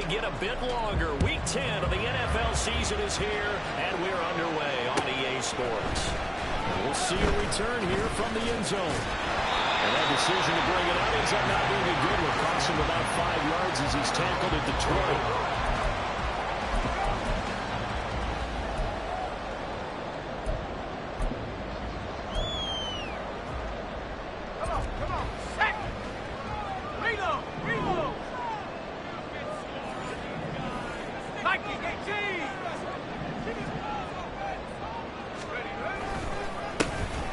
to get a bit longer. Week 10 of the NFL season is here, and we're underway on EA Sports. We'll see a return here from the end zone. And that decision to bring it out ends up not being a good one. Costs him about 5 yards as he's tackled at the 20.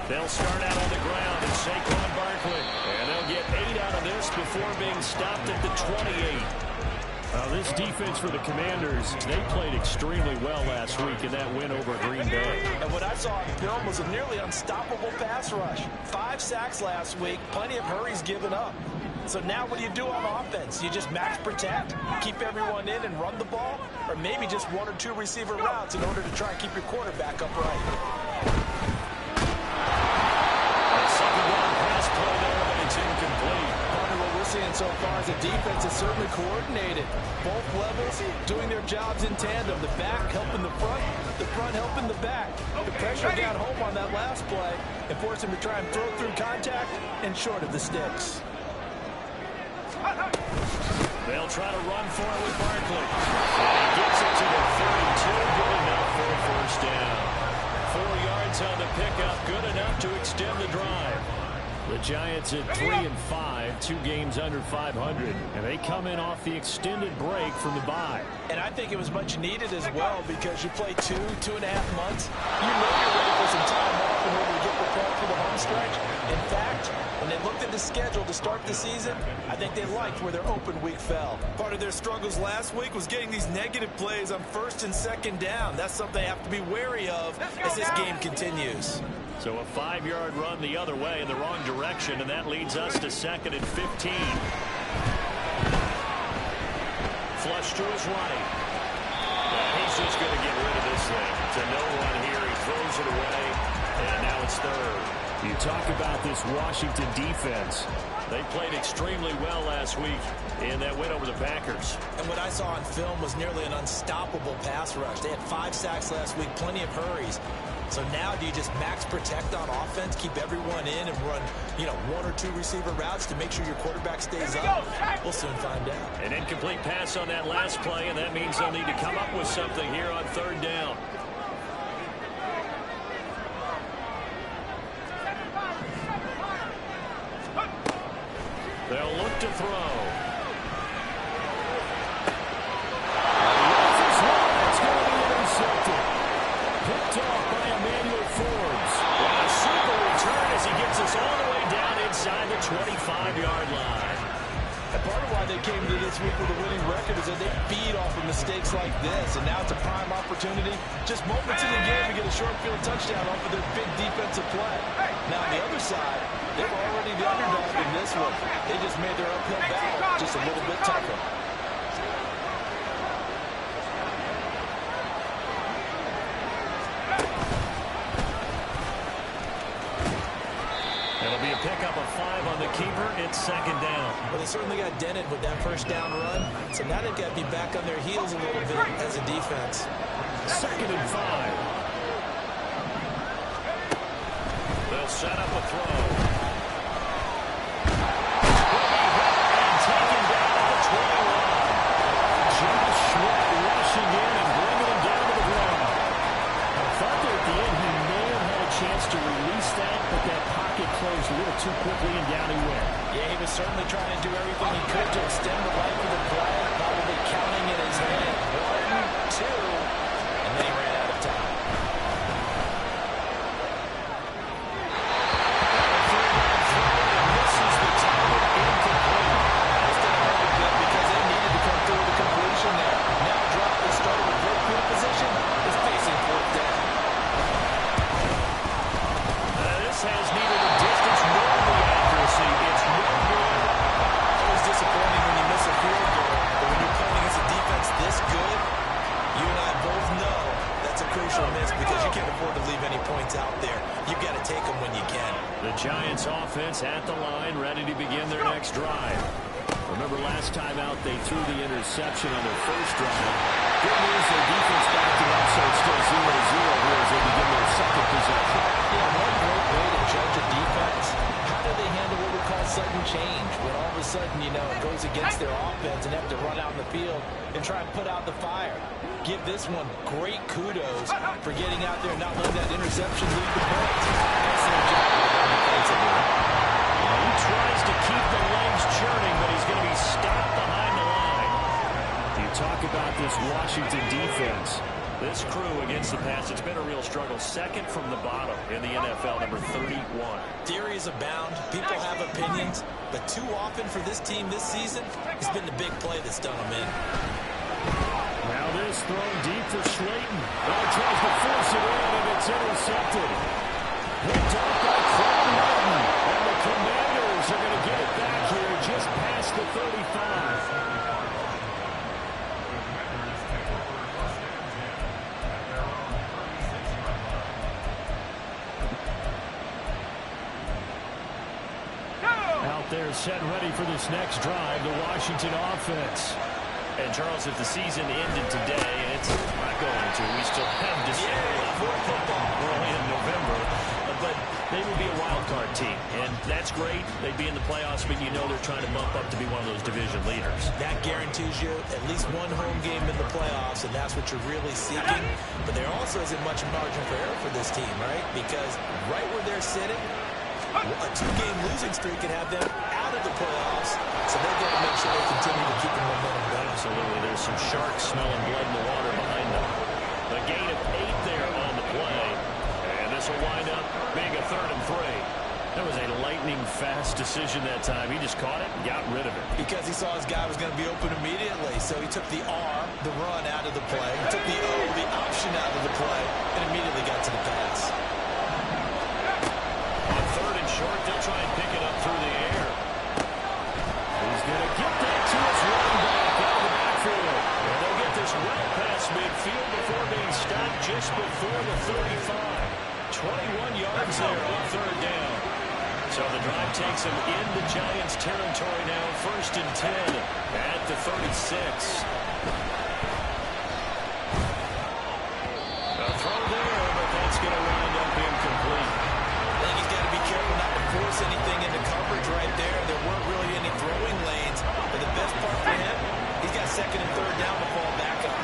They'll start out on the ground and Saquon Barkley. And they'll get 8 out of this before being stopped at the 28. This defense for the Commanders, they played extremely well last week in that win over Green Bay. And what I saw on film was a nearly unstoppable pass rush. 5 sacks last week, plenty of hurries given up. So now what do you do on offense? You just max protect, keep everyone in and run the ball, or maybe just 1 or 2 receiver routes in order to try and keep your quarterback upright. So far as the defense is certainly coordinated. Both levels doing their jobs in tandem. The back helping the front helping the back. The pressure got home on that last play and forced him to try and throw through contact and short of the sticks. They'll try to run for it with Barkley. And he gets it to the 32. Good enough for a first down. 4 yards on the pickup. Good enough to extend the drive. The Giants at 3-5, 2 games under 500, and they come in off the extended break from the bye. And I think it was much needed as well because you play 2.5 months. You know you're ready for some time off in order to get prepared for the home stretch. In fact, when they looked at the schedule to start the season, I think they liked where their open week fell. Part of their struggles last week was getting these negative plays on 1st and 2nd down. That's something they have to be wary of as this game continues. So a 5-yard run the other way in the wrong direction, and that leads us to 2nd and 15. Flush to his right. And he's just going to get rid of this thing. To no one here. He throws it away, and now it's 3rd. You talk about this Washington defense. They played extremely well last week in that win over the Packers. And what I saw on film was nearly an unstoppable pass rush. They had 5 sacks last week, plenty of hurries. So now do you just max protect on offense, keep everyone in and run, 1 or 2 receiver routes to make sure your quarterback stays up? We'll soon find out. An incomplete pass on that last play, and that means they'll need to come up with something here on 3rd down. They'll look to throw. It's going to be intercepted. Picked off by Emmanuel Forbes. What a super return as he gets us all the way down inside the 25-yard line. And part of why they came to this week with a winning record is that they feed off of mistakes like this, and now it's a prime opportunity. Just moments in the game to get a short field touchdown off of their big defensive play. Now on the other side, they're already the underdog in this one. They just made their uphill battle just a little bit tougher. It'll be a pickup of 5 on the keeper. It's 2nd down. Well, they certainly got dented with that first down run. So now they've got to be back on their heels a little bit as a defense. 2nd and 5. They'll set up a throw. To release that, but that pocket closed a little too quickly and down he went. Yeah, he was certainly trying to do everything he could to extend the life of the play, probably counting in his head. 1, 2, and then he ran out of time. Misses the target, incomplete. That's done a really good because they needed to come through the completion there. Now drop the starter with great field position is facing 4th down. Has neither the distance nor the accuracy. It's no good. Always disappointing when you miss a field goal, but when you're playing against a defense this good, you and I both know that's a crucial miss because you can't afford to leave any points out there. You've got to take them when you can. The Giants offense at the line, ready to begin their next drive. Remember last time out, they threw the interception on their first drive. Good news, their defense backed it up, so it's still 0-0 here as they begin their second possession. Yeah, one great way to judge a defense. How do they handle what we call sudden change? When all of a sudden, you know, it goes against their offense and have to run out in the field and try and put out the fire. Give this one great kudos for getting out there and not letting that interception lead the point. Excellent job defensively. He tries to keep the legs churning, but he's going to be stopped behind the line. You talk about this Washington defense. This crew against the pass, it's been a real struggle. Second from the bottom in the NFL, number 31. Theories abound. People have opinions. But too often for this team this season, it's been the big play that's done them in. Now this thrown deep for Slayton. Now tries to force it in, and it's intercepted. Picked up by Craig Martin. And the Commanders are going to get it back here just past the 35. Out there set ready for this next drive, the Washington offense. And Charles, if the season ended today, it's not going to. We still have December left for football. We're only in November. But they would be a wild card team. And that's great. They'd be in the playoffs, but you know they're trying to bump up to be one of those division leaders. That guarantees you at least one home game in the playoffs, and that's what you're really seeking. But there also isn't much margin for error for this team, right? Because right where they're sitting, a two-game losing streak can have them out of the playoffs, so they've got to make sure they continue to keep the momentum going. Absolutely. There's some sharks smelling blood in the water behind them. The gain of 8 there on the play. And this will wind up being a 3rd and 3. That was a lightning-fast decision that time. He just caught it and got rid of it. Because he saw his guy was going to be open immediately, so he took the R, the run, out of the play. He took the O, the option, out of the play, and immediately got to the pass. On 3rd and short, they'll try and pick it up through the air. He's going to get that to his running back out of the backfield. And they'll get this well past midfield before being stopped just before the 35. 21 yards there on 3rd down. So the drive takes him into Giants territory now, 1st and 10 at the 36. A throw there, but that's going to wind up incomplete. I think he's got to be careful not to force anything into coverage right there. There weren't really any throwing lanes. But the best part for him, he's got 2nd and 3rd down to fall back on.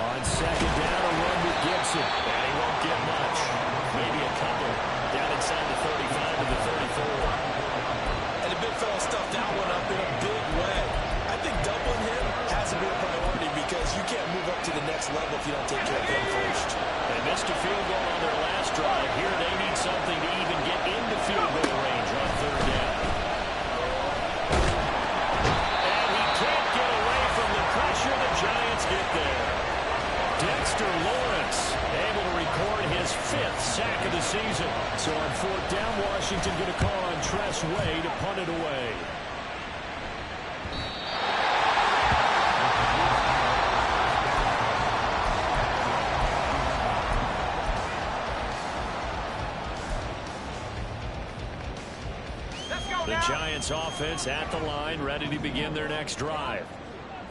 On 2nd down, a run with Gibson. And he won't get much. Maybe a couple down inside the 35 to the 34. And the big fella stuffed that one up in a big way. I think doubling him has to be a priority because you can't move up to the next level if you don't take care of him first. They missed a field goal on their last drive. Here they need something to even get into field goal range on 3rd down. And he can't get away from the pressure. The Giants get there. Dexter Lawrence able to record his 5th sack of the season. So on 4th down, Washington going to call on Tress Way to punt it away. The Giants offense at the line, ready to begin their next drive.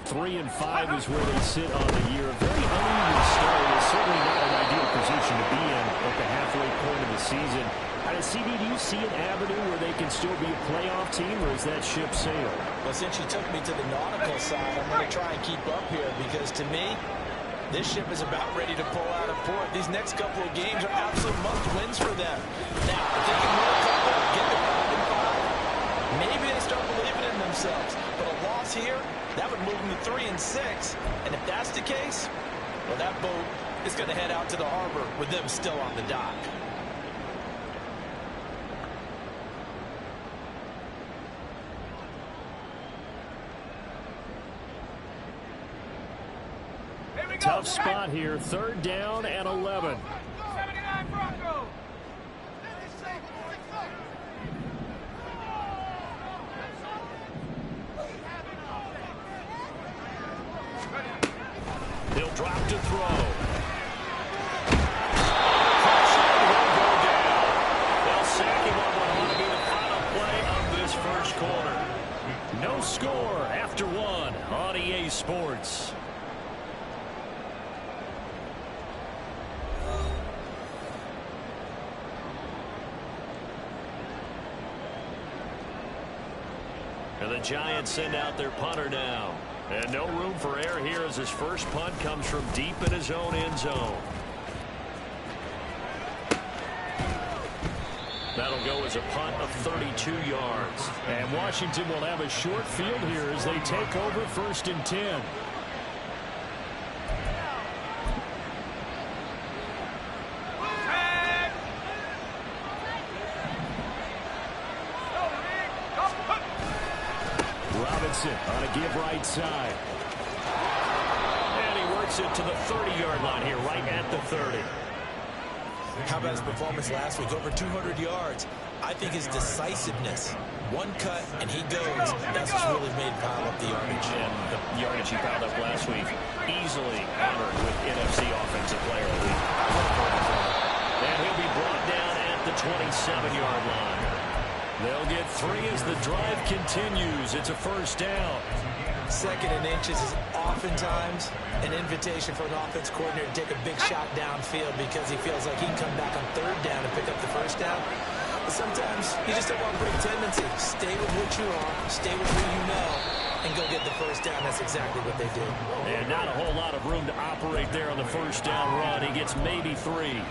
3 and 5 is where they sit on the year. A very uneven start. It's certainly not an ideal position to be in at the halfway point of the season. CD, do you see an avenue where they can still be a playoff team, or is that ship sailed? Well, since you took me to the nautical side, I'm going to try and keep up here because to me, this ship is about ready to pull out of port. These next couple of games are absolute must-wins for them. Now, if they can win a couple, get the 5 and 5, maybe they start believing in themselves. But a loss here, that would move them to 3 and 6. And if that's the case, well, that boat is going to head out to the harbor with them still on the dock. Tough spot here. 3rd down and 11. He'll drop to throw. They'll sack him on what ought to be the final score after one on EA Sports. And the Giants send out their punter now. And no room for error here as his first punt comes from deep in his own end zone. That'll go as a punt of 32 yards. And Washington will have a short field here as they take over 1st and 10. Robinson on a give right side. And he works it to the 30-yard line here, right at the 30. How about his performance last week? Over 200 yards. I think his decisiveness, one cut and he goes, that's what's really made him pile up the yardage. And the yardage he piled up last week, easily honored with NFC Offensive Player of the Week. And he'll be brought down at the 27-yard line. They'll get 3 as the drive continues. It's a 1st down. 2nd and inches is oftentimes an invitation for an offense coordinator to take a big shot downfield because he feels like he can come back on 3rd down and pick up the 1st down. But sometimes you just don't want to break tendency. Stay with what you are, stay with who you know, and go get the 1st down. That's exactly what they did. And not a whole lot of room to operate there on the 1st down run. He gets maybe 3.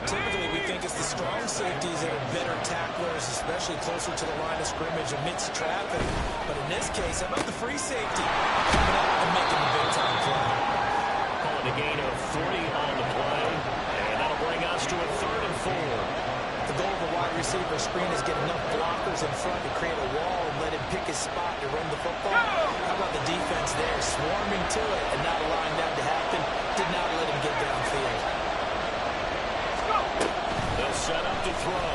Typically, we think it's the strong safeties that are better tacklers, especially closer to the line of scrimmage amidst traffic. But in this case, how about the free safety coming up and making the big-time play? Calling a gain of 3 on the play. And that'll bring us to a 3rd and 4. The goal of a wide receiver screen is get enough blockers in front to create a wall and let him pick his spot to run the football. How about the defense there, swarming to it and not allowing that to happen? Did not let him get downfield. They'll set up to throw.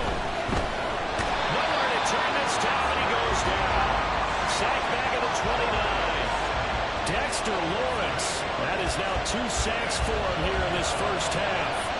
Nowhere to turn this time, and he goes down. Sacked back at the 29. Dexter Lawrence. That is now 2 sacks for him here in this 1st half.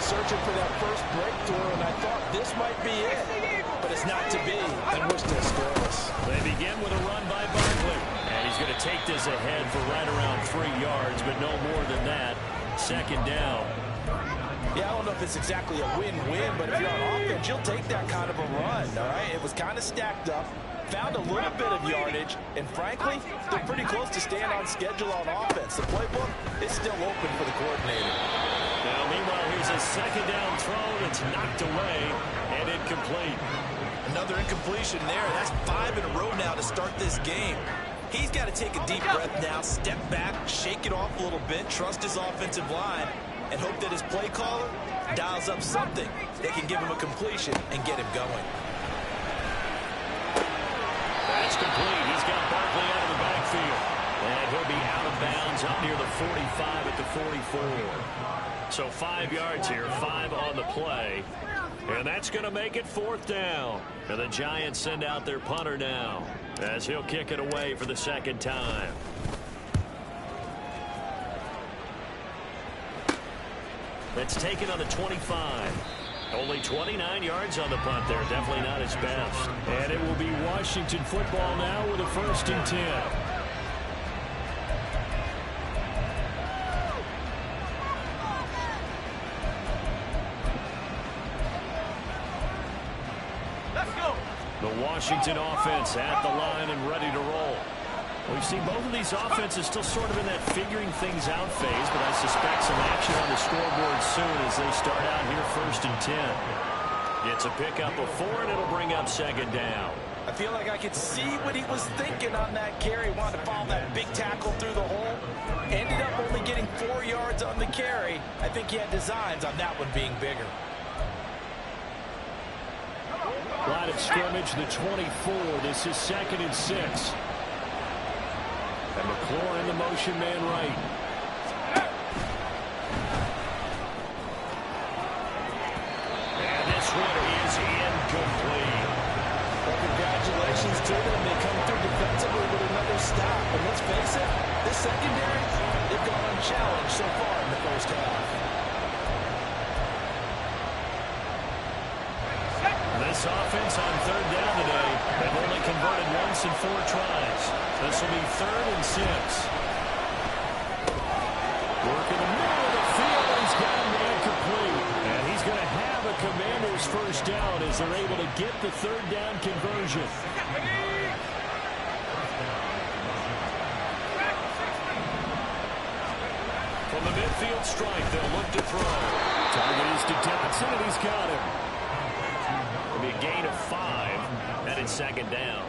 Searching for that first breakthrough, and I thought this might be it, but it's not to be, and we're still scoreless. They begin with a run by Barkley, and he's going to take this ahead for right around 3 yards, but no more than that. 2nd down. Yeah, I don't know if it's exactly a win-win, but if you're on offense, you'll take that kind of a run, all right? It was kind of stacked up, found a little bit of yardage, and frankly, they're pretty close to staying on schedule on offense. The playbook is still open for the coordinator. Now, meanwhile, here's a 2nd down throw that's knocked away and incomplete. Another incompletion there. That's 5 in a row now to start this game. He's got to take a deep breath now, step back, shake it off a little bit, trust his offensive line, and hope that his play caller dials up something that can give him a completion and get him going. That's complete. He's got Barkley out of the backfield. And he'll be out of bounds up near the 45 at the 44. So 5 yards here, 5 on the play. And that's going to make it 4th down. And the Giants send out their punter now as he'll kick it away for the 2nd time. It's taken on the 25. Only 29 yards on the punt there. Definitely not his best. And it will be Washington football now with a 1st and 10. The Washington offense at the line and ready to roll. We've seen both of these offenses still sort of in that figuring things out phase, but I suspect some action on the scoreboard soon as they start out here 1st and 10. It's a pickup of 4, and it'll bring up 2nd down. I feel like I could see what he was thinking on that carry. Wanted to follow that big tackle through the hole. Ended up only getting 4 yards on the carry. I think he had designs on that one being bigger. Line of scrimmage, the 24. This is 2nd and 6. And McLaurin in the motion man right. And this one, he sure that they come through defensively with another stop. And let's face it, this secondary, they've gone unchallenged so far in the first half. This offense on third down today, they've only converted once in 4 tries. This will be 3rd and 6. Work in the middle of the field, and he's got him incomplete. And he's going to have a Commanders first down as they're able to get the 3rd down conversion. From the midfield strike, they'll look to throw. Target is to Dotson, and he's got him. It'll be a gain of 5, and it's 2nd down.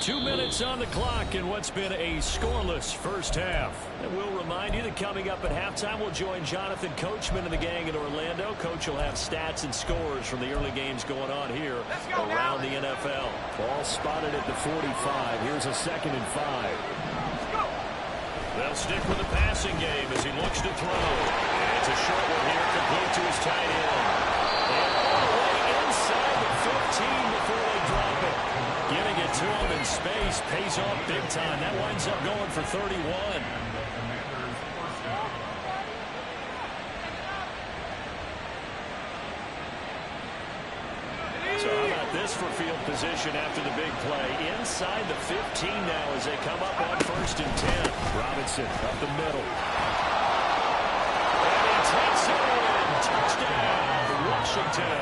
2 minutes on the clock in what's been a scoreless first half. And we'll remind you that coming up at halftime, we'll join Jonathan Coachman and the gang in Orlando. Coach will have stats and scores from the early games going on here around the NFL. Ball spotted at the 45. Here's a 2nd and 5. They'll stick with the passing game as he looks to throw. And it's a short one here, complete to his tight end. And all the way inside the 15 before they drop it. Giving it to him in space pays off big time. That winds up going for 31. So how about this for field position after the big play? Inside the 15 now as they come up on 1st and 10. Robinson up the middle. And he takes it in. Touchdown, Washington.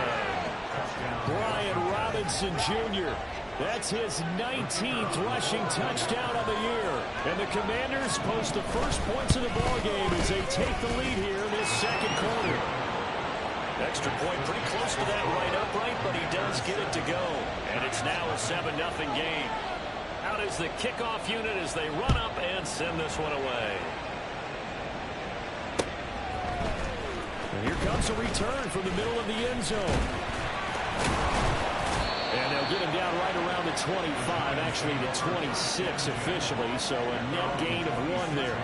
Brian Robinson Jr. That's his 19th rushing touchdown of the year. And the Commanders post the first points of the ballgame as they take the lead here in this 2nd quarter. Extra point pretty close to that right upright, but he does get it to go. And it's now a 7-0 game. Out is the kickoff unit as they run up and send this one away. And here comes a return from the middle of the end zone. And they'll get him down right around the 25, actually the 26 officially, so a net gain of 1 there.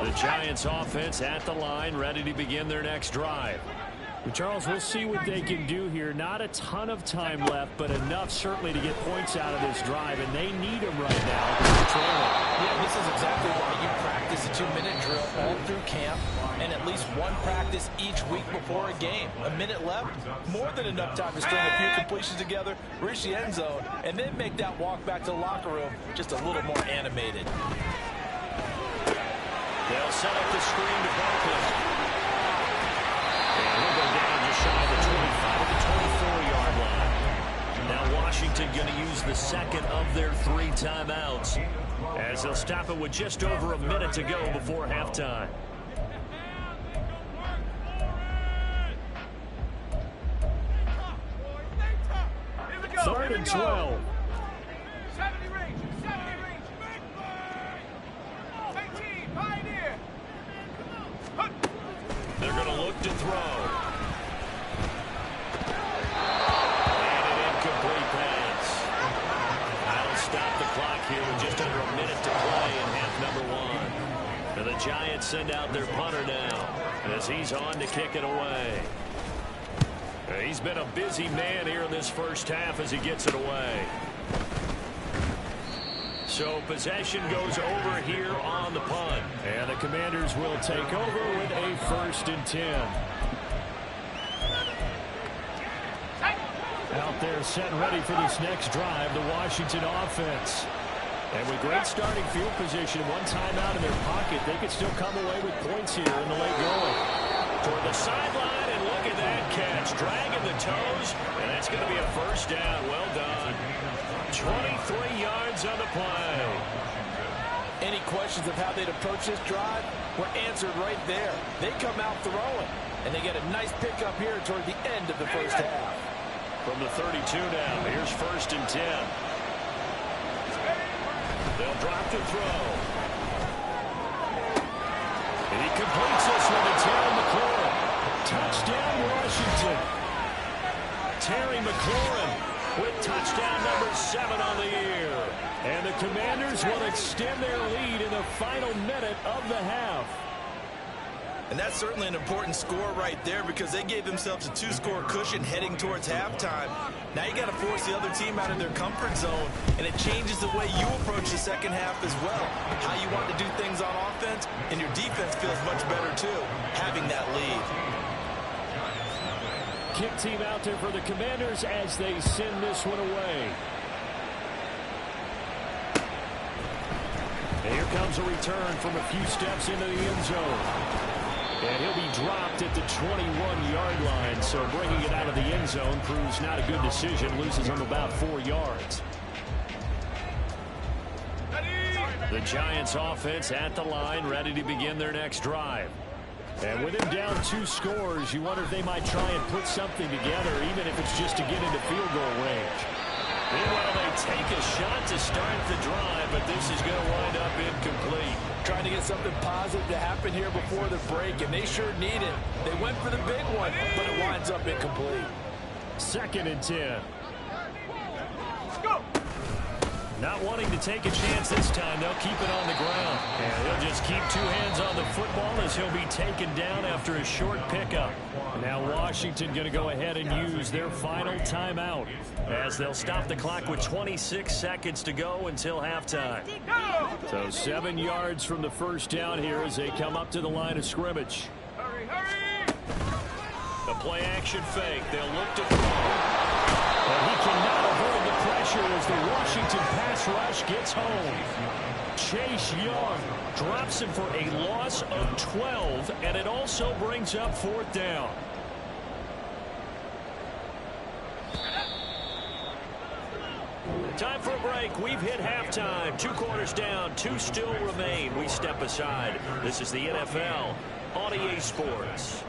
The Giants offense at the line, ready to begin their next drive. Well, Charles, we'll see what they can do here. Not a ton of time left, but enough certainly to get points out of this drive, and they need them right now. Yeah, this is exactly why you practice a 2-minute drill all through camp and at least one practice each week before a game. A minute left, more than enough time to string a few completions together, reach the end zone, and then make that walk back to the locker room just a little more animated. They'll set up the screen to Barkley. And he'll go down just shy of the 25 at the 24-yard line. Now Washington going to use the 2nd of their 3 timeouts as they'll stop it with just over a minute to go before halftime. Third and 12. They're going to look to throw. And an incomplete pass. That'll stop the clock here with just under a minute to play in half number 1. And the Giants send out their punter now as he's on to kick it away. He's been a busy man here in this first half as he gets it away. So possession goes over here on the punt. And the Commanders will take over with a 1st and 10. Out there set and ready for this next drive, the Washington offense. And with great starting field position, one timeout in their pocket, they could still come away with points here in the late going. Toward the sideline, and look at that catch. Dragging the toes, and that's going to be a 1st down. Well done. 23 yards on the play. Any questions of how they'd approach this drive were answered right there. They come out throwing, and they get a nice pickup here toward the end of the first half. From the 32 now, here's 1st and 10. They'll drop to throw. And he completes this one to Terry McLaurin. Touchdown, Washington. Terry McLaurin with touchdown number 7 on the year. And the Commanders will extend their lead in the final minute of the half. And that's certainly an important score right there because they gave themselves a 2-score cushion heading towards halftime. Now you got to force the other team out of their comfort zone, and it changes the way you approach the second half as well. How you want to do things on offense, and your defense feels much better too, having that lead. Kick team out there for the Commanders as they send this one away. And here comes a return from a few steps into the end zone. And he'll be dropped at the 21-yard line, so bringing it out of the end zone proves not a good decision, loses him about 4 yards. The Giants offense at the line, ready to begin their next drive. And with him down 2 scores, you wonder if they might try and put something together, even if it's just to get into field goal range. Meanwhile, they take a shot to start the drive, but this is going to wind up incomplete. Trying to get something positive to happen here before the break, and they sure need it. They went for the big one, but it winds up incomplete. 2nd and 10. Let's go. Not wanting to take a chance this time, they'll keep it on the ground. And he'll just keep 2 hands on the football as he'll be taken down after a short pickup. Now Washington going to go ahead and use their final timeout as they'll stop the clock with 26 seconds to go until halftime. So 7 yards from the first down here as they come up to the line of scrimmage. Hurry, hurry! The play action fake. They'll look to throw. And he cannot avoid the pressure as the Washington pass rush gets home. Chase Young drops him for a loss of 12, and it also brings up 4th down. Time for a break. We've hit halftime. 2 quarters down, 2 still remain. We step aside. This is the NFL on EA Sports.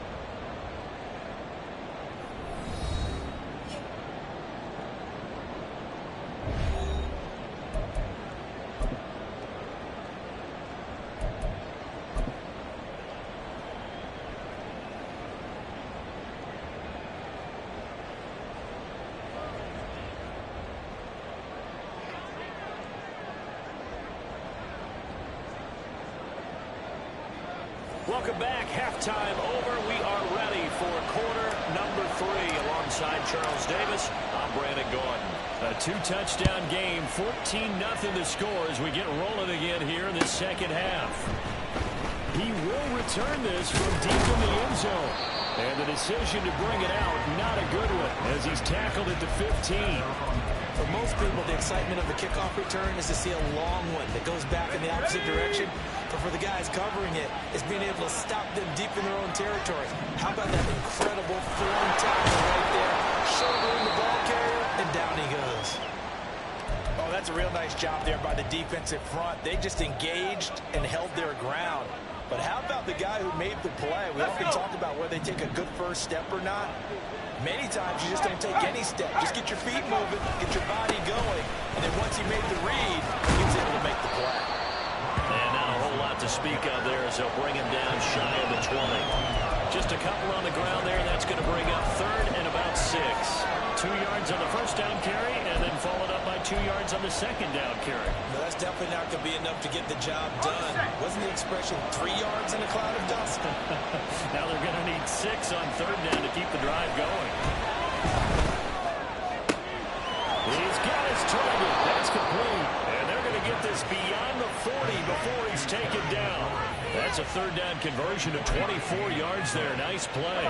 Welcome back. Halftime over. We are ready for quarter number 3. Alongside Charles Davis, I'm Brandon Gordon. A 2-touchdown game, 14-0 to score as we get rolling again here in the second half. He will return this from deep in the end zone. And the decision to bring it out, not a good one, as he's tackled at the 15. For most people, the excitement of the kickoff return is to see a long one that goes back in the opposite direction. But for the guys covering it, it's being able to stop them deep in their own territory. How about that incredible form tackle right there? Shouldering the ball carrier, and down he goes. Oh, that's a real nice job there by the defensive front. They just engaged and held their ground. But how about the guy who made the play? We often talk about whether they take a good first step or not. Many times you just don't take any step. Just get your feet moving, get your body going, and then once he made the read, he was able to make the play. And not a whole lot to speak of there as they'll bring him down shy of the 20. Just a couple on the ground there. That's going to bring up 3rd and about 6. 2 yards on the first down carry, and then followed up by 2 yards on the second down carry. No, that's definitely not going to be enough to get the job done. Wasn't the expression 3 yards in a cloud of dust? Now they're going to need 6 on 3rd down to keep the drive going. He's got his target. That's complete. And they're going to get this beyond the 40 before he's taken down. That's a 3rd down conversion of 24 yards there. Nice play.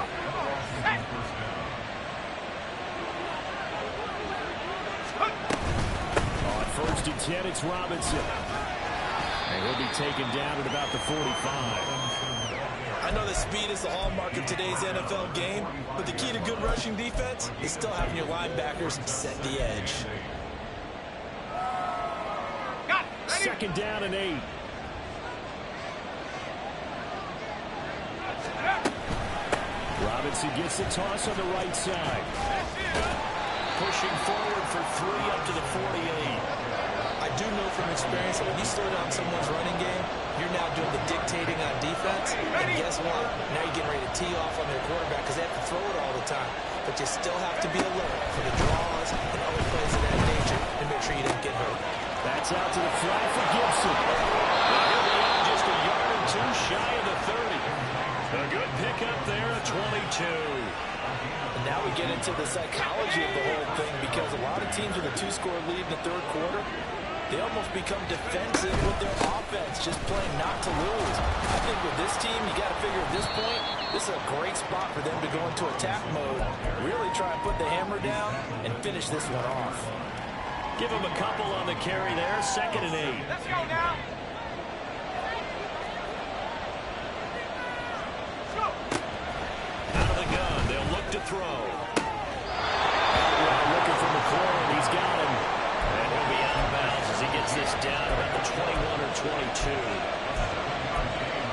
On 1st and 10, it's Robinson. And he'll be taken down at about the 45. I know that speed is the hallmark of today's NFL game, but the key to good rushing defense is still having your linebackers set the edge. 2nd down and 8. Robinson gets the toss on the right side. Pushing forward for 3 up to the 48. I do know from experience that when you slow down someone's running game, you're now doing the dictating on defense. And guess what? Now you're getting ready to tee off on their quarterback because they have to throw it all the time. But you still have to be alert for the draws and other plays of that nature and make sure you don't get hurt. That's out to the flat for Gibson. He'll be out just a yard or two shy of the 30. A good pickup there at 22. And now we get into the psychology of the whole thing, because a lot of teams with a 2-score lead in the third quarter, they almost become defensive with their offense, just playing not to lose. I think with this team, you got to figure at this point, this is a great spot for them to go into attack mode, really try and put the hammer down and finish this one off. Give him a couple on the carry there, 2nd and 8. Let's go now. Out of the gun, they'll look to throw. Looking for McLaurin, he's got him. And he'll be out of bounds as he gets this down about the 21 or 22.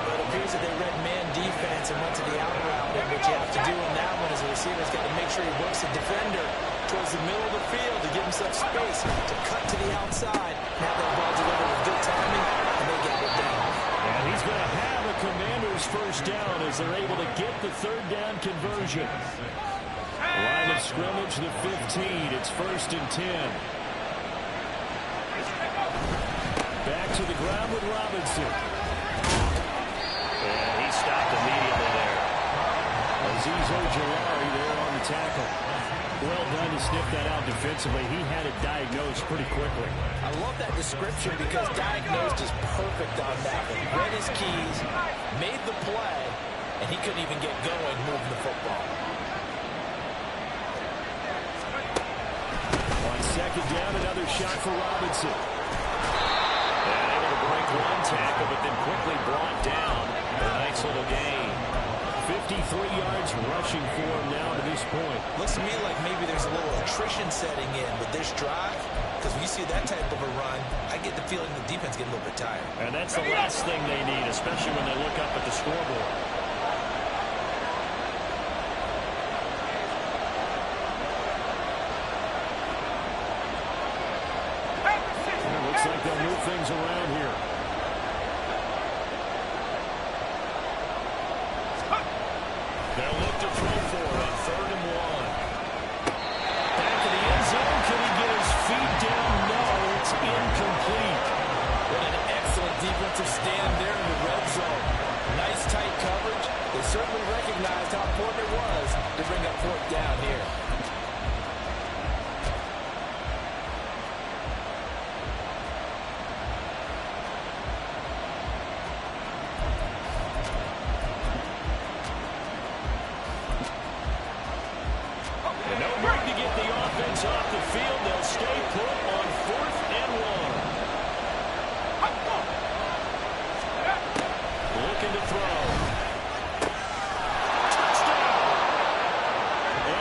But it appears that they read man defense and went to the out route, and what you have to do in that one as a receiver is got to make sure he works the defender towards the middle of the field to give himself space to cut to the outside. Now that ball delivered with good timing, and they got it down. And he's going to have a Commanders first down as they're able to get the 3rd down conversion. Line of scrimmage, the 15. It's 1st and 10. Back to the ground with Robinson. And he stopped immediately there. Azeez Ojulari there on the tackle. Well done to sniff that out defensively. He had it diagnosed pretty quickly. I love that description because diagnosed is perfect on that one. Read his keys, made the play, and he couldn't even get going moving the football. On 2nd down, another shot for Robinson. And able to break one tackle, but then quickly brought down. A nice little gain. 53 yards rushing for him now to this point. Looks to me like maybe there's a little attrition setting in with this drive, because when you see that type of a run, I get the feeling the defense getting a little bit tired. And that's the last thing they need, especially when they look up at the scoreboard. It looks like they'll move things around here. They'll look to throw for it on 3rd and 1. Back to the end zone. Can he get his feet down? No, it's incomplete. What an excellent defensive stand there in the red zone. Nice tight coverage. They certainly recognized how important it was to bring up 4th down here. And no break to get the offense off the field. They'll stay put on 4th and 1. Looking to throw. Touchdown!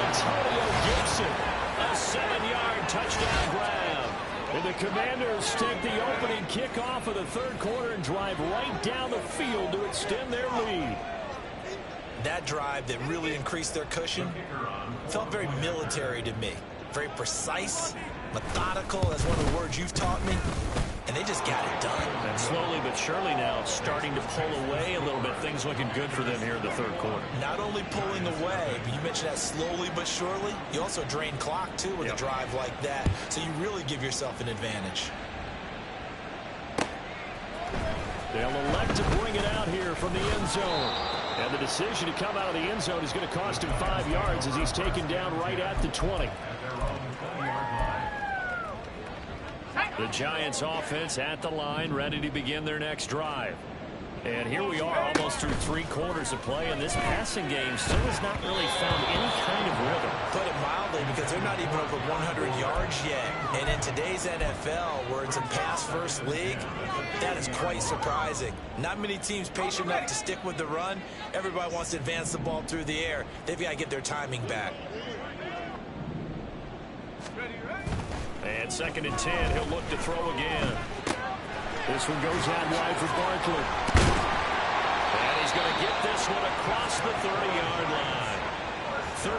Antonio Gibson, a 7-yard touchdown grab. And the Commanders take the opening kickoff of the 3rd quarter and drive right down the field to extend their lead. That drive that really increased their cushion felt very military to me. Very precise, methodical, that's one of the words you've taught me. And they just got it done. And slowly but surely now starting to pull away a little bit. Things looking good for them here in the 3rd quarter. Not only pulling away, but you mentioned that slowly but surely. You also drain clock, too, with a drive like that. So you really give yourself an advantage. They'll elect to bring it out here from the end zone. And the decision to come out of the end zone is going to cost him 5 yards as he's taken down right at the 20. The Giants offense at the line, ready to begin their next drive. And here we are almost through 3 quarters of play, and this passing game still has not really found any kind of rhythm. Put it mildly, because they're not even over 100 yards yet. And in today's NFL, where it's a pass-first league, that is quite surprising. Not many teams patient enough to stick with the run. Everybody wants to advance the ball through the air. They've got to get their timing back. And 2nd and 10, he'll look to throw again. This one goes out wide for Barkley. And he's going to get this one across the 30-yard line.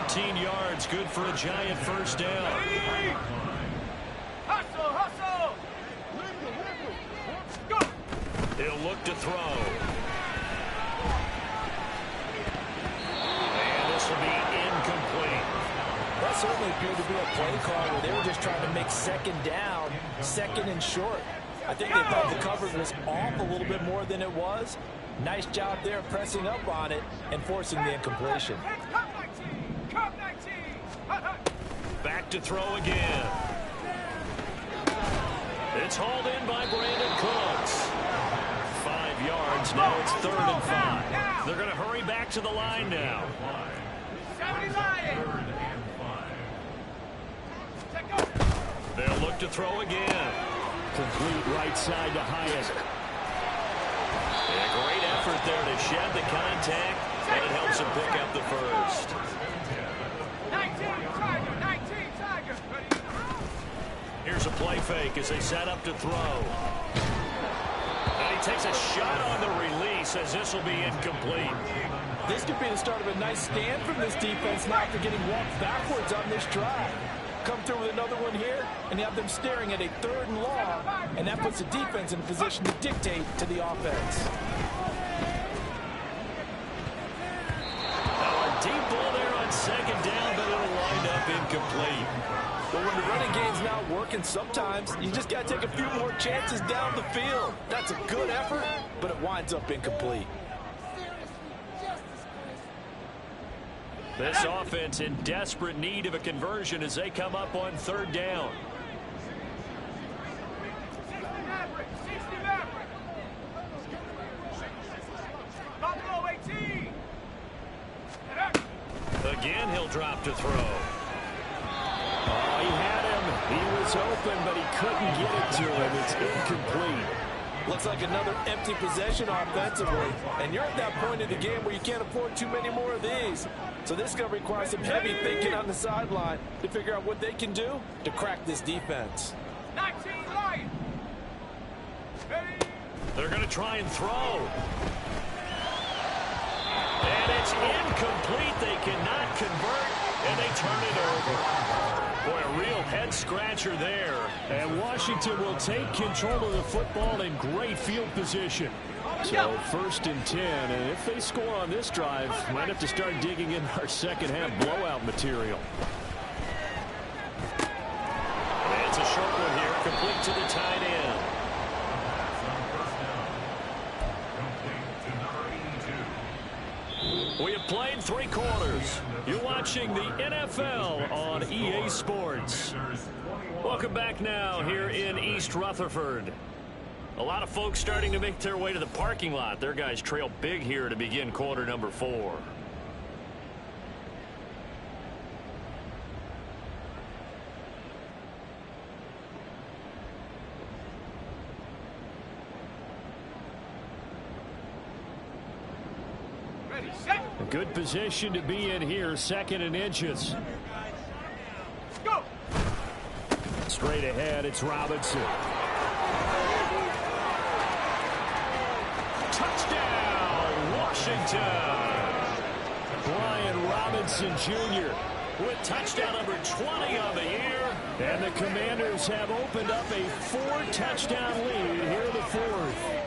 13 yards, good for a Giant first down. Hustle, hustle. Go. He'll look to throw. And this will be incomplete. That certainly appeared to be a play call where they were just trying to make 2nd down, 2nd and short. I think they thought the coverage was off a little bit more than it was. Nice job there pressing up on it and forcing the incompletion. Back to throw again. It's hauled in by Brandon Cooks. 5 yards. Now it's 3rd and 5. They're going to hurry back to the line now. They'll look to throw again. Complete right side to Hyatt. And a great effort there to shed the contact, and it helps him pick up the first. 19 Tiger. Here's a play fake as they set up to throw. And he takes a shot on the release as this will be incomplete. This could be the start of a nice stand from this defense now after getting walked backwards on this drive. Come through with another one here, and you have them staring at a 3rd and long, and that puts the defense in a position to dictate to the offense. Now a deep ball there on 2nd down, but it'll wind up incomplete. But when the running game's not working, sometimes you just got to take a few more chances down the field. That's a good effort, but it winds up incomplete. This offense in desperate need of a conversion as they come up on 3rd down. Again, he'll drop to throw. Oh, he had him. He was open, but he couldn't get it to him. It's incomplete. Looks like another empty possession offensively. And you're at that point in the game where you can't afford too many more of these. So this is going to require some heavy thinking on the sideline to figure out what they can do to crack this defense. 19 Lions. They're going to try and throw. And it's incomplete. They cannot convert, and they turn it over. Boy, a real head-scratcher there. And Washington will take control of the football in great field position. So 1st and 10, and if they score on this drive, might have to start digging in our second-half blowout material. And it's a short one here, complete to the tight end. We have played 3 quarters. You're watching the NFL on EA Sports. Welcome back now here in East Rutherford. A lot of folks starting to make their way to the parking lot. Their guys trail big here to begin quarter number 4. A good position to be in here, 2nd and inches. Go. Straight ahead, it's Robinson. Touchdown, Washington. Brian Robinson Jr. with touchdown number 20 on the year. And the Commanders have opened up a 4-touchdown lead here in the 4th.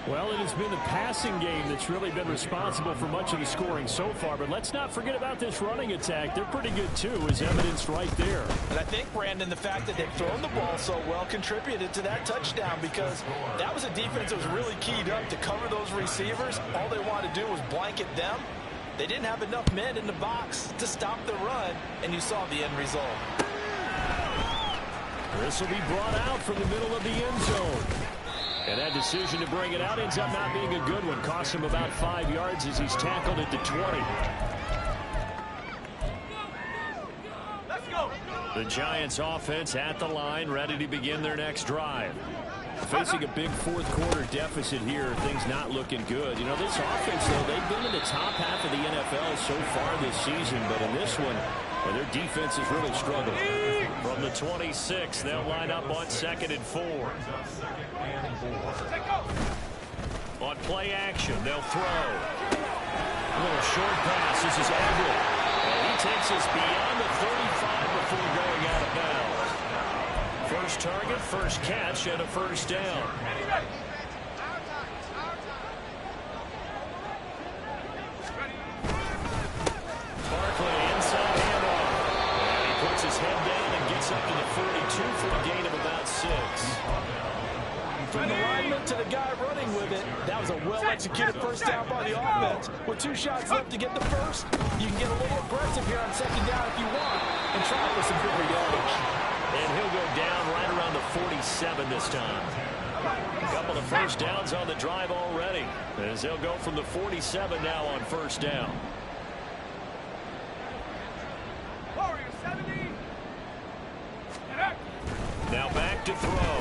Well, it has been the passing game that's really been responsible for much of the scoring so far. But let's not forget about this running attack. They're pretty good, too, as evidenced right there. And I think, Brandon, the fact that they've thrown the ball so well contributed to that touchdown because that was a defense that was really keyed up to cover those receivers. All they wanted to do was blanket them. They didn't have enough men in the box to stop the run, and you saw the end result. This will be brought out from the middle of the end zone. And that decision to bring it out ends up not being a good one. Cost him about 5 yards as he's tackled at the 20. Let's go. The Giants offense at the line, ready to begin their next drive. Facing a big 4th quarter deficit here, things not looking good. You know, this offense, though, they've been in the top half of the NFL so far this season, but in this one, well, their defense has really struggled. From the 26, they'll line up on 2nd and 4. On play action, they'll throw. A little short pass. This is Everett. And he takes us beyond the 35 before going out of bounds. First target, first catch, and a 1st down. Barkley inside handoff. And he puts his head down and gets up to the 42 for a gain of about 6. From the lineman to the guy running with it, that was a well-executed first down by the offense. With 2 shots left to get the first, you can get a little aggressive here on second down if you want and try for some bigger yardage. And he'll go down right around the 47 this time. A couple of first downs on the drive already, as they'll go from the 47 now on first down. Warriors 70. Now back to throw.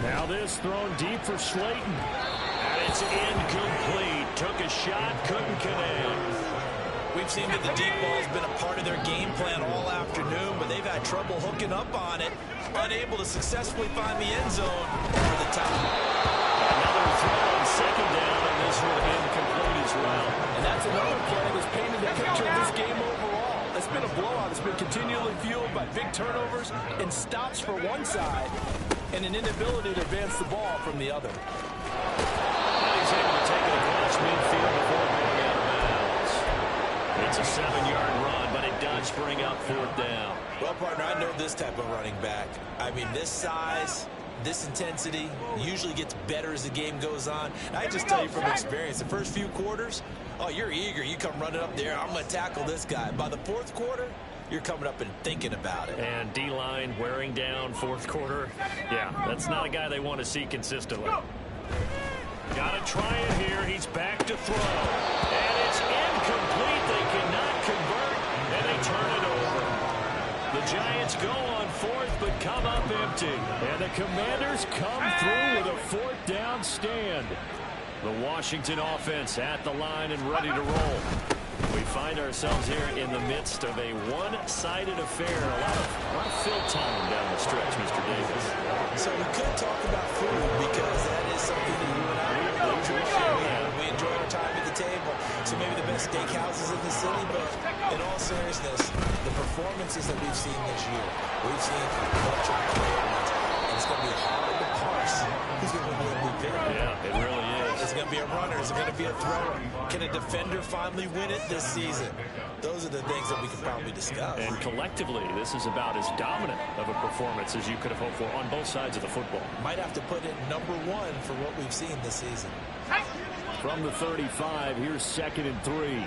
Now this thrown deep for Slayton. And it's incomplete. Took a shot, couldn't connect. We've seen that the deep ball has been a part of their game plan all afternoon, but they've had trouble hooking up on it, unable to successfully find the end zone over the top. Another throw on second down, and this one incomplete as well. And that's another play that's painted the picture of this game overall. It's been a blowout. It's been continually fueled by big turnovers and stops for one side and an inability to advance the ball from the other. And he's able to take it across midfield before going out of bounds. It's a 7-yard run, but it does bring up fourth down. Well, partner, I know this type of running back. I mean, this size, this intensity usually gets better as the game goes on. I just tell you from experience, the first few quarters, oh, you're eager. You come running up there. I'm going to tackle this guy. By the fourth quarter, you're coming up and thinking about it. And D-line wearing down fourth quarter. Yeah, that's not a guy they want to see consistently. Got to try it here. He's back to throw. And it's incomplete. They cannot convert, and they turn it over. The Giants go on fourth, but come up empty. And the Commanders come through with a fourth down stand. The Washington offense at the line and ready to roll. We find ourselves here in the midst of a one-sided affair. A lot of fill time down the stretch, Mr. Davis. So we could talk about food because that is something that you and I we enjoy our time at the table. So maybe the best steakhouses in the city, but in all seriousness, the performances that we've seen this year, we've seen much of the players, and it's going to be hard to parse who's going to win the MVP. Yeah, it really is. Is it going to be a runner? Is it going to be a thrower? Can a defender finally win it this season? Those are the things that we could probably discuss. And collectively, this is about as dominant of a performance as you could have hoped for on both sides of the football. Might have to put it #1 for what we've seen this season. From the 35, here's 2nd and 3.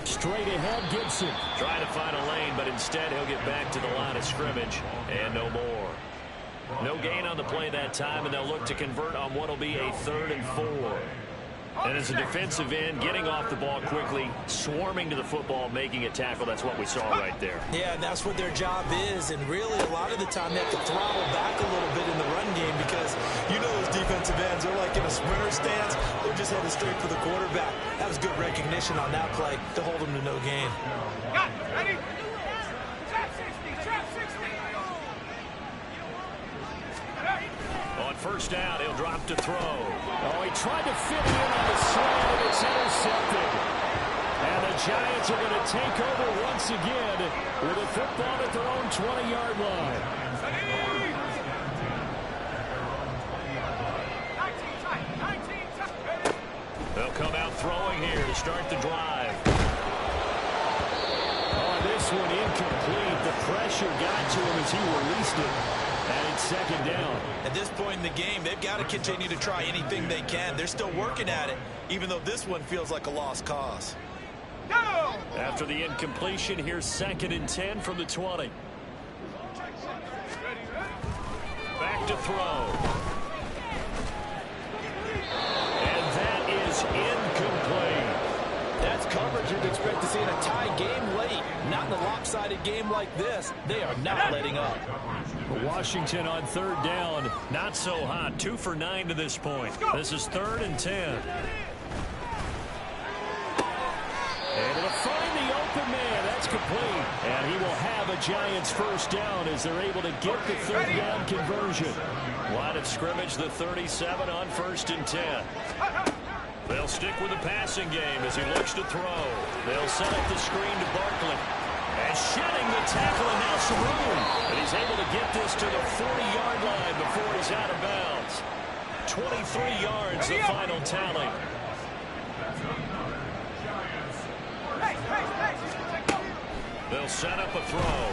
Straight ahead, Gibson. Trying to find a lane, but instead he'll get back to the line of scrimmage. And no more. No gain on the play that time, and they'll look to convert on what will be a 3rd and 4. And as a defensive end, getting off the ball quickly, swarming to the football, making a tackle, that's what we saw right there. Yeah, and that's what their job is, and really a lot of the time they have to throttle back a little bit in the run game because you know those defensive ends, they're like in a sprinter stance, they're just headed straight for the quarterback. That was good recognition on that play to hold them to no gain. Got it. Ready? Trap 60. Trap 60. On first down, he'll drop to throw. Oh, he tried to fit it in on the slant, and it's intercepted. And the Giants are going to take over once again with a football at their own 20-yard line. 19 tight. 19 tight. They'll come out throwing here to start the drive. Oh, this one incomplete. The pressure got to him as he released it. And it's 2nd down. At this point in the game, they've got to continue to try anything they can. They're still working at it, even though this one feels like a lost cause. Go! After the incompletion, here's 2nd and 10 from the 20. Back to throw. And that is incomplete. That's coverage you'd expect to see in a tie game late. Not in a lopsided game like this. They are not letting up. Washington on 3rd down. Not so hot. 2 for 9 to this point. This is 3rd and 10. Able to find the open man. That's complete. And he will have a Giants first down as they're able to get the 3rd down conversion. Line of scrimmage, the 37 on 1st and 10. They'll stick with the passing game as he looks to throw. They'll set up the screen to Barkley. And shedding the tackle, and now some room. And he's able to get this to the 40-yard line before he's out of bounds. 23 yards, the final tally. They'll set up a throw.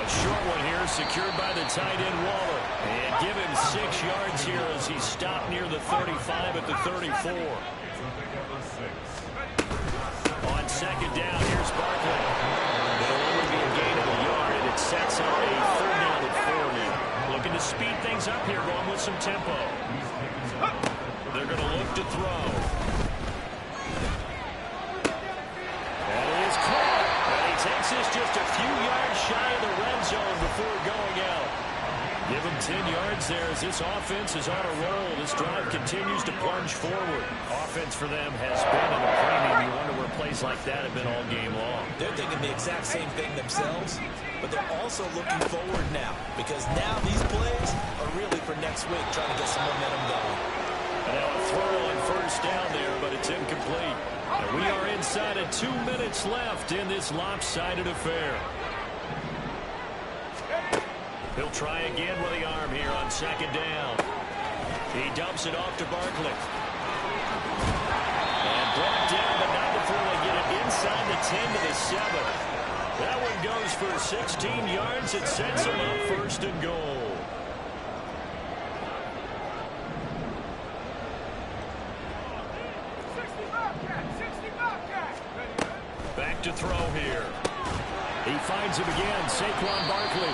A short one here, secured by the tight end Waller. And give him 6 yards here as he stopped near the 35 at the 34. On second down, here's Barkley. It'll only be a gain of a yard, and it sets up a 3rd down and 4 now. Looking to speed things up here, going with some tempo. They're going to look to throw. That is caught. And he takes this just a few yards shy of the red zone before going out. Give him 10 yards there as this offense is on a roll. This drive continues to plunge forward. Offense for them has been at a premium. You wonder where plays like that have been all game long. They're thinking the exact same thing themselves, but they're also looking forward now because now these plays are really for next week, trying to get some momentum going. And now a throw on 1st down there, but it's incomplete. And we are inside of 2 minutes left in this lopsided affair. He'll try again with the arm here on 2nd down. He dumps it off to Barkley. And brought down, but not before they get it inside the 10 to the 7. That one goes for 16 yards. It sets him up 1st and goal. Back to throw here. He finds him again, Saquon Barkley.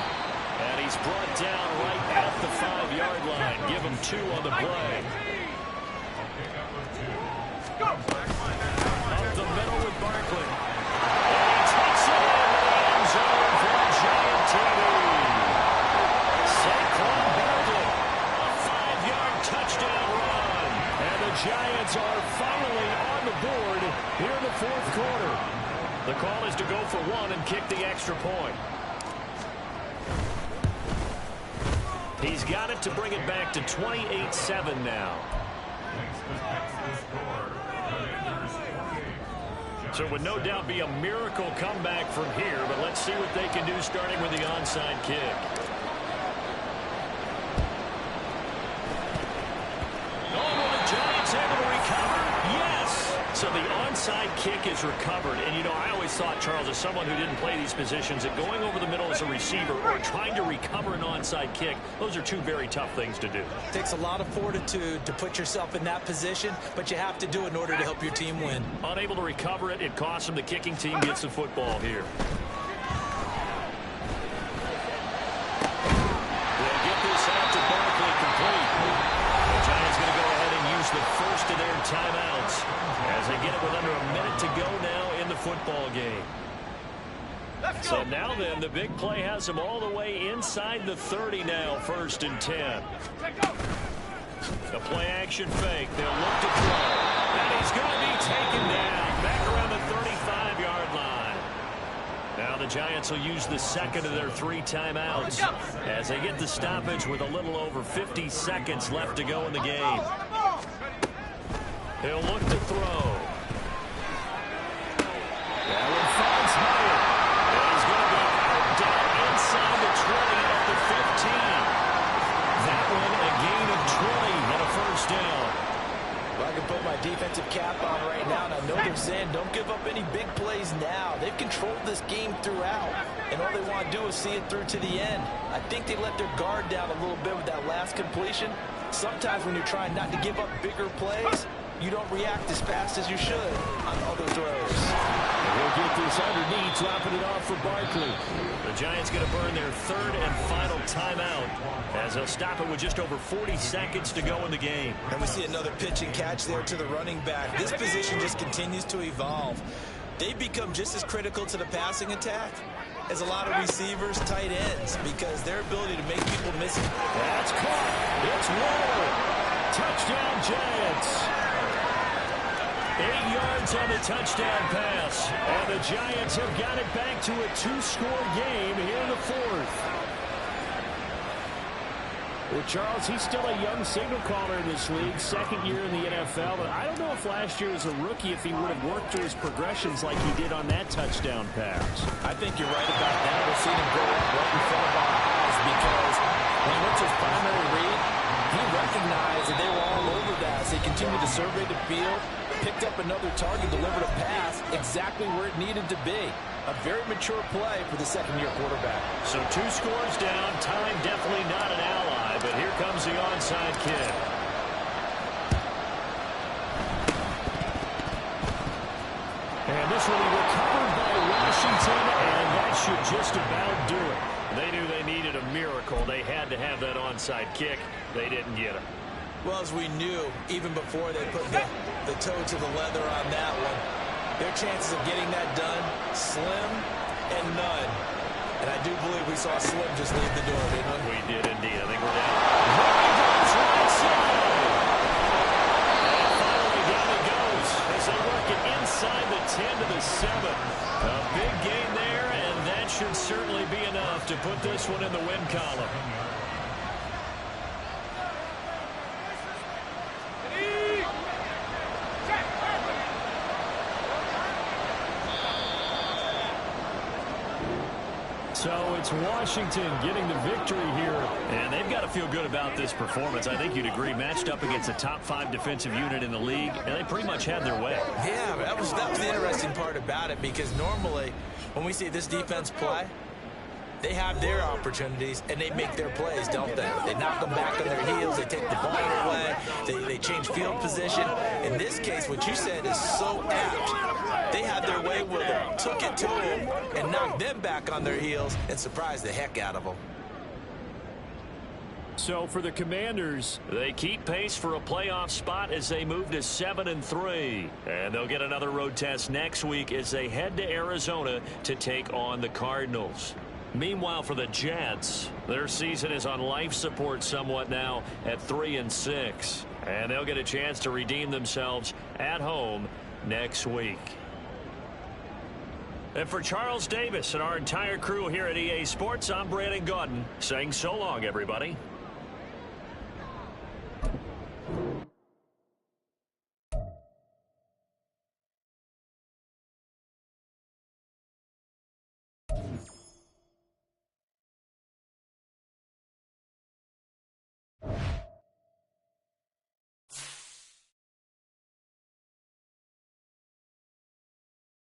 And he's brought down right at the 5-yard line. Give him 2 on the play. Up the middle with Barkley. And he takes it into the end zone for a giant TD. Saquon Barkley, a 5-yard touchdown run. And the Giants are finally on the board here in the 4th quarter. The call is to go for 1 and kick the extra point. He's got it to bring it back to 28-7 now. So it would no doubt be a miracle comeback from here, but let's see what they can do starting with the onside kick. Oh, will the Giants able to recover? Yes! So the onside kick is recovered. And, you know, I always thought, Charles, as someone who didn't play these positions, that going over the middle as a receiver or trying to recover an onside kick, those are 2 very tough things to do. It takes a lot of fortitude to put yourself in that position, but you have to do it in order to help your team win. Unable to recover it, it costs them. The kicking team gets the football here. They'll get this out to Barkley complete. The Giants going to go ahead and use the first of their timeouts as they get it with under a minute to go now in the football game. So now then, the big play has them all the way inside the 30 now, 1st and 10. The play action fake. They'll look to throw. And he's going to be taken down back around the 35-yard line. Now the Giants will use the 2nd of their 3 timeouts as they get the stoppage with a little over 50 seconds left to go in the game. He'll look to throw. That one finds Hyatt. And he's going to be out down inside the 20 at the 15. That one a gain of 20 and a 1st down. Well, I can put my defensive cap on right now, and I know they're saying don't give up any big plays now. They've controlled this game throughout, and all they want to do is see it through to the end. I think they let their guard down a little bit with that last completion. Sometimes when you're trying not to give up bigger plays, you don't react as fast as you should on other throws. He'll get this underneath, dropping it off for Barkley. The Giants going to burn their 3rd and final timeout as they'll stop it with just over 40 seconds to go in the game. And we see another pitch and catch there to the running back. This position just continues to evolve. They become just as critical to the passing attack as a lot of receivers, tight ends, because their ability to make people miss it. That's caught. It's Waller. Touchdown, Giants. 8 yards on the touchdown pass. And the Giants have got it back to a 2-score game here in the 4th. Well, Charles, he's still a young signal caller in this league, 2nd year in the NFL. But I don't know if last year as a rookie, if he would have worked through his progressions like he did on that touchdown pass. I think you're right about that. We'll see him go up right in front of our eyes because when he went to his primary read, he recognized that they were all over that as they continued to survey the field. picked up another target, delivered a pass exactly where it needed to be. A very mature play for the second-year quarterback. So 2 scores down. Time definitely not an ally, but here comes the onside kick. And this will be recovered by Washington, and that should just about do it. They knew they needed a miracle. They had to have that onside kick. They didn't get it. Well, as we knew, even before they put the toe to the leather on that one, their chances of getting that done, slim and none. And I do believe we saw Slim just leave the door, didn't we? We did indeed. I think we're down. Right side. And finally down he goes as they work it inside the 10 to the 7. A big gain there, and that should certainly be enough to put this one in the win column. So it's Washington getting the victory here. And they've got to feel good about this performance. I think you'd agree, matched up against a top 5 defensive unit in the league, and they pretty much had their way. Yeah, that was the interesting part about it, because normally when we see this defense play, they have their opportunities, and they make their plays, don't they? They knock them back on their heels. They take the ball away. They change field position. In this case, what you said is so apt. They had their way with them, took it to them, and knocked them back on their heels and surprised the heck out of them. So for the Commanders, they keep pace for a playoff spot as they move to 7-3. And they'll get another road test next week as they head to Arizona to take on the Cardinals. Meanwhile, for the Jets, their season is on life support somewhat now at 3-6. And they'll get a chance to redeem themselves at home next week. And for Charles Davis and our entire crew here at EA Sports, I'm Brandon Gaudin saying so long, everybody.